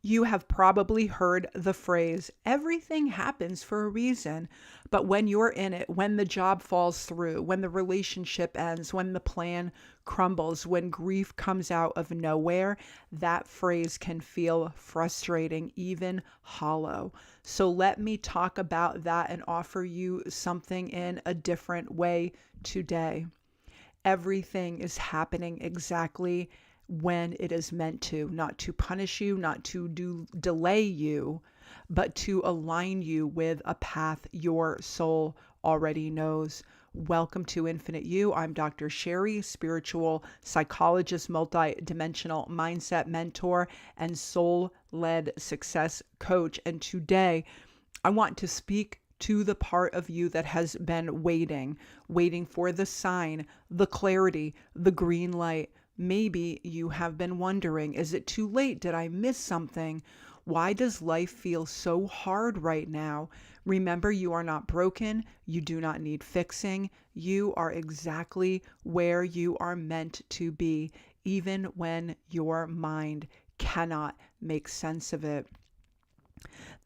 You have probably heard the phrase, everything happens for a reason. But when you're in it, when the job falls through, when the relationship ends, when the plan crumbles, when grief comes out of nowhere, that phrase can feel frustrating, even hollow. So let me talk about that and offer you something in a different way today. Everything is happening exactly when it is meant to, not to punish you, not to delay you, but to align you with a path your soul already knows. Welcome to Infinite You. I'm Dr. Sheri, spiritual psychologist, multidimensional mindset mentor, and soul-led success coach. And today I want to speak to the part of you that has been waiting for the sign, the clarity, the green light. Maybe you have been wondering, is it too late? Did I miss something? Why does life feel so hard right now? Remember, you are not broken. You do not need fixing. You are exactly where you are meant to be, even when your mind cannot make sense of it.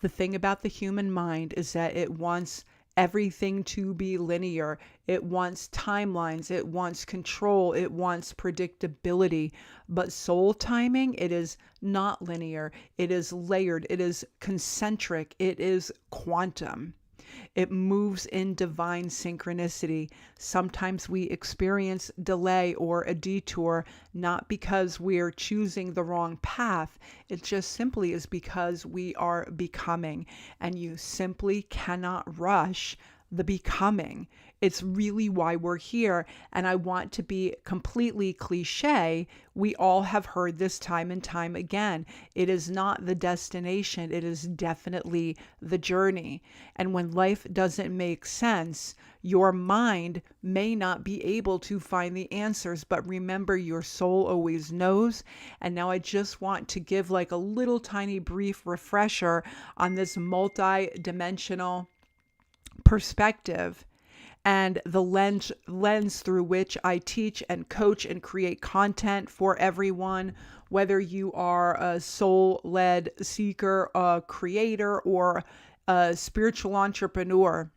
The thing about the human mind is that it wants everything to be linear. It wants timelines. It wants control. It wants predictability. But soul timing, it is not linear. It is layered. It is concentric. It is quantum. It moves in divine synchronicity. Sometimes we experience delay or a detour, not because we're choosing the wrong path. It just simply is because we are becoming, and you simply cannot rush the becoming. It's really why we're here. And I want to be completely cliche. We all have heard this time and time again. It is not the destination. It is definitely the journey. And when life doesn't make sense, your mind may not be able to find the answers, but remember, your soul always knows. And now I just want to give like a little tiny brief refresher on this multi-dimensional perspective and the lens through which I teach and coach and create content for everyone, whether you are a soul-led seeker, a creator, or a spiritual entrepreneur.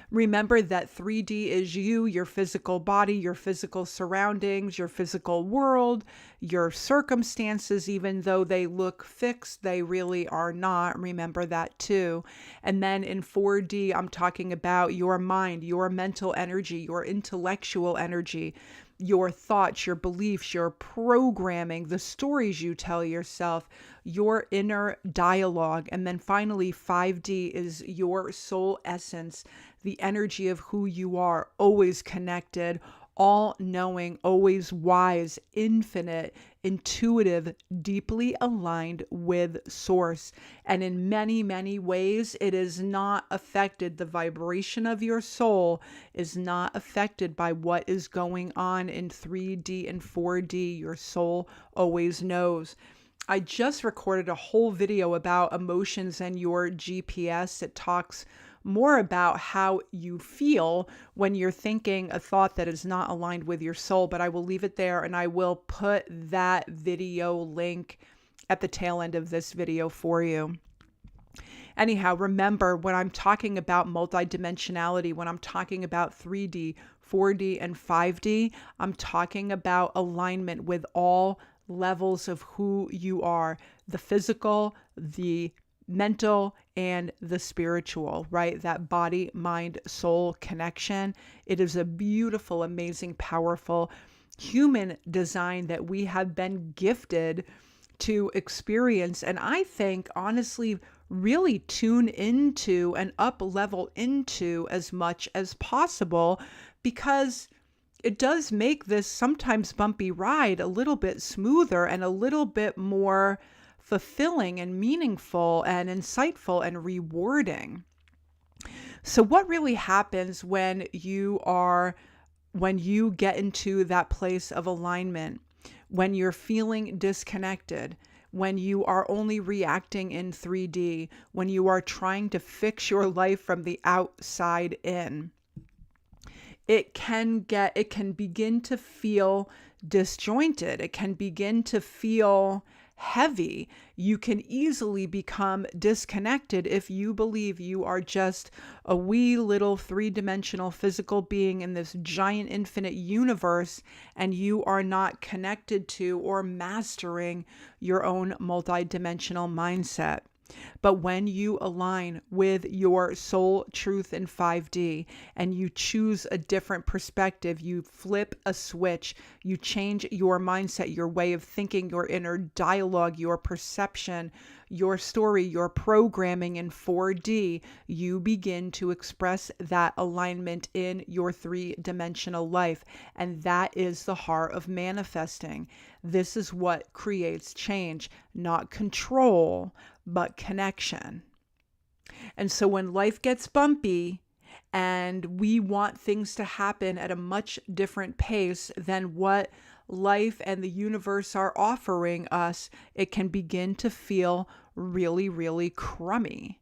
Remember that 3D is you, your physical body, your physical surroundings, your physical world, your circumstances. Even though they look fixed, they really are not. Remember that too. And then in 4D, I'm talking about your mind, your mental energy, your intellectual energy, your thoughts, your beliefs, your programming, the stories you tell yourself, your inner dialogue. And then finally, 5D is your soul essence, the energy of who you are, always connected, all knowing, always wise, infinite, intuitive, deeply aligned with source. And in many, many ways, it is not affected. The vibration of your soul is not affected by what is going on in 3D and 4D. Your soul always knows. I just recorded a whole video about emotions and your GPS. It talks more about how you feel when you're thinking a thought that is not aligned with your soul, but I will leave it there, and I will put that video link at the tail end of this video for you. Anyhow, remember, when I'm talking about multidimensionality, when I'm talking about 3D, 4D, and 5D, I'm talking about alignment with all levels of who you are, the physical, the mental, and the spiritual, right? That body, mind, soul connection. It is a beautiful, amazing, powerful human design that we have been gifted to experience. And I think, honestly, really tune into and up level into as much as possible, because it does make this sometimes bumpy ride a little bit smoother and a little bit more fulfilling and meaningful and insightful and rewarding. So what really happens when you get into that place of alignment, when you're feeling disconnected, when you are only reacting in 3D, when you are trying to fix your life from the outside in? It can begin to feel disjointed. It can begin to feel heavy. You can easily become disconnected if you believe you are just a wee little three-dimensional physical being in this giant infinite universe, and you are not connected to or mastering your own multidimensional mindset. But when you align with your soul truth in 5D and you choose a different perspective, you flip a switch, you change your mindset, your way of thinking, your inner dialogue, your perception, your story, your programming in 4D, you begin to express that alignment in your three-dimensional life. And that is the heart of manifesting. This is what creates change, not control, but connection. And so when life gets bumpy and we want things to happen at a much different pace than what life and the universe are offering us, it can begin to feel really, really crummy.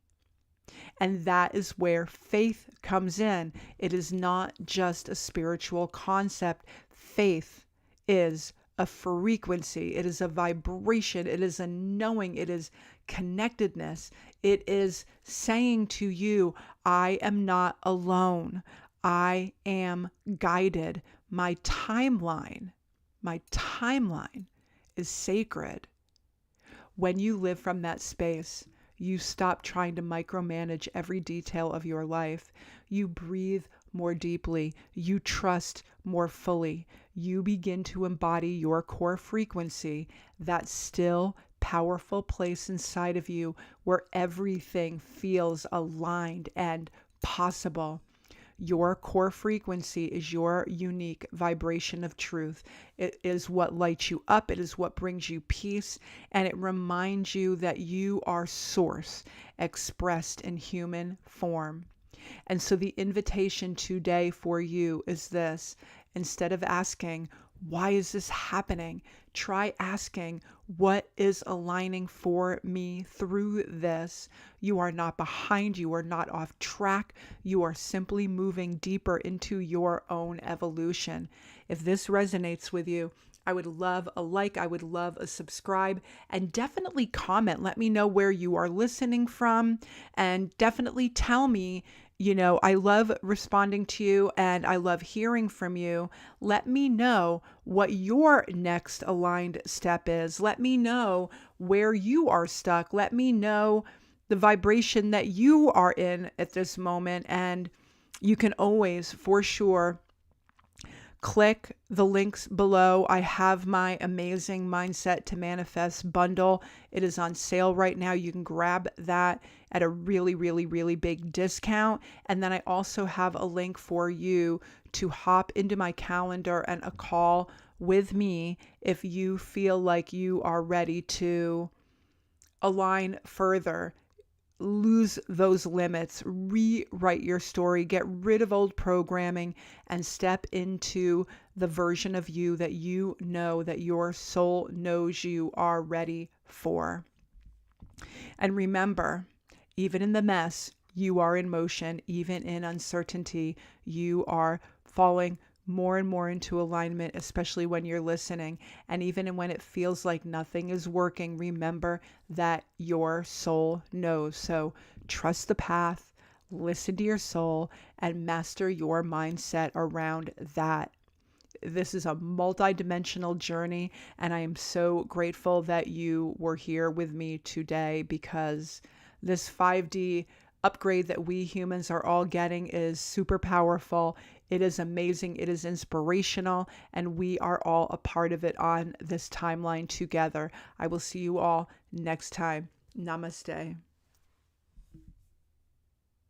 And that is where faith comes in. It is not just a spiritual concept. Faith is a frequency. It is a vibration. It is a knowing. It is connectedness. It is saying to you, I am not alone. I am guided. My timeline is sacred. When you live from that space, you stop trying to micromanage every detail of your life. You breathe more deeply. You trust more fully. You begin to embody your core frequency, that still, powerful place inside of you where everything feels aligned and possible. Your core frequency is your unique vibration of truth. It is what lights you up. It is what brings you peace. And it reminds you that you are source expressed in human form. And so the invitation today for you is this. Instead of asking, why is this happening? Try asking, what is aligning for me through this? You are not behind. You are not off track. You are simply moving deeper into your own evolution. If this resonates with you, I would love a like. I would love a subscribe, and definitely comment. Let me know where you are listening from, and definitely tell me, I love responding to you and I love hearing from you. Let me know what your next aligned step is. Let me know where you are stuck. Let me know the vibration that you are in at this moment. And you can always, for sure, click the links below. I have my amazing Mindset to Manifest bundle. It is on sale right now. You can grab that at a really, really, really big discount. And then I also have a link for you to hop into my calendar and a call with me if you feel like you are ready to align further, lose those limits, rewrite your story, get rid of old programming, and step into the version of you that you know that your soul knows you are ready for. And remember, even in the mess, you are in motion. Even in uncertainty, you are falling more and more into alignment, especially when you're listening. And even when it feels like nothing is working, remember that your soul knows. So trust the path, listen to your soul, and master your mindset around that. This is a multidimensional journey, and I am so grateful that you were here with me today, because this 5D upgrade that we humans are all getting is super powerful. It is amazing. It is inspirational, and we are all a part of it on this timeline together. I will see you all next time. Namaste.